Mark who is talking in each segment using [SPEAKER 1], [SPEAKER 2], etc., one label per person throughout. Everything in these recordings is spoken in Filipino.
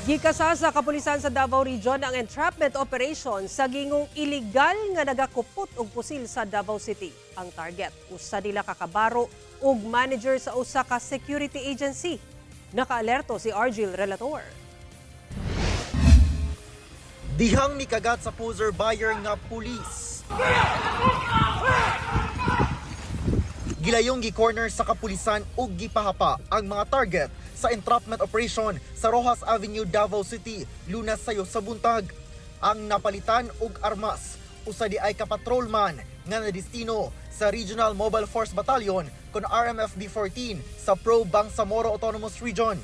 [SPEAKER 1] Gikasa sa kapulisan sa Davao Region ang entrapment operation sa gingong iligal nga nagakupot og pusil sa Davao City. Ang target usa nila kakabaro ug manager sa usa ka security agency. Nakaalerto si Argil Relator.
[SPEAKER 2] Dihang mikagat sa poser buyer nga pulis. Gilayong gi-corner sa kapulisan ug gipahapa ang mga target sa entrapment operation sa Rojas Avenue, Davao City, Lunas sayo sa buntag. Ang napalitan og armas usa di ay kapatrolman nga nadistino sa Regional Mobile Force Battalion kon RMFB-14 sa Pro Bangsamoro Autonomous Region.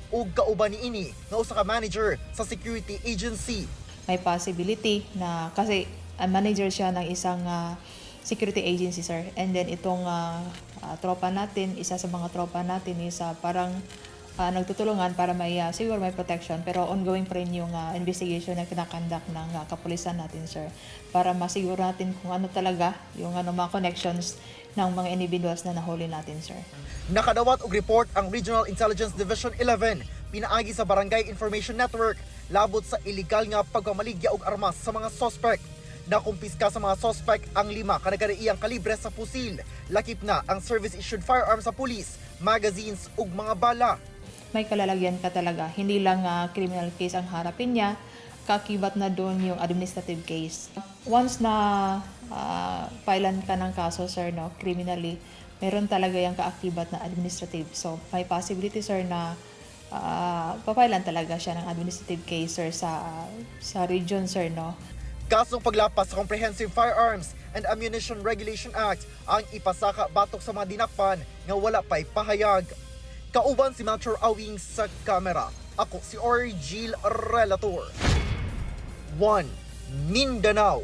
[SPEAKER 2] Ug kauban niini nga usa ka manager sa security agency.
[SPEAKER 3] May possibility na kasi manager siya ng isang security agency, sir. And then itong tropa natin, isa sa mga tropa natin is parang nagtutulungan para may siguro may protection, pero ongoing pa rin yung investigation na kinakandak ng kapulisan natin, sir, para masiguro natin kung ano talaga yung mga connections ng mga individuals na nahuli natin, sir.
[SPEAKER 2] Nakadawat og report ang Regional Intelligence Division 11 pinaagi sa Barangay Information Network labot sa illegal nga pagpamaligya og armas sa mga suspect. Nakumpiska sa mga suspect ang 5 kanagariiyang kalibre sa pusil. Lakip na ang service-issued firearms sa pulis, magazines ug mga bala.
[SPEAKER 3] May kalalagyan ka talaga. Hindi lang criminal case ang harapin niya, kakibat na doon yung administrative case. Once na filean ka ng kaso, sir, no, criminally, meron talaga yung kaakibat na administrative. So, may possibility, sir, na papailan talaga siya ng administrative case, sir, sa region, sir, no.
[SPEAKER 2] Kasong paglapas sa Comprehensive Firearms and Ammunition Regulation Act ang ipasaka batok sa mga dinakpan nga wala pa'y pahayag. Kauban si Melchor Awing sa kamera. Ako si Argil Relator. 1. Mindanao.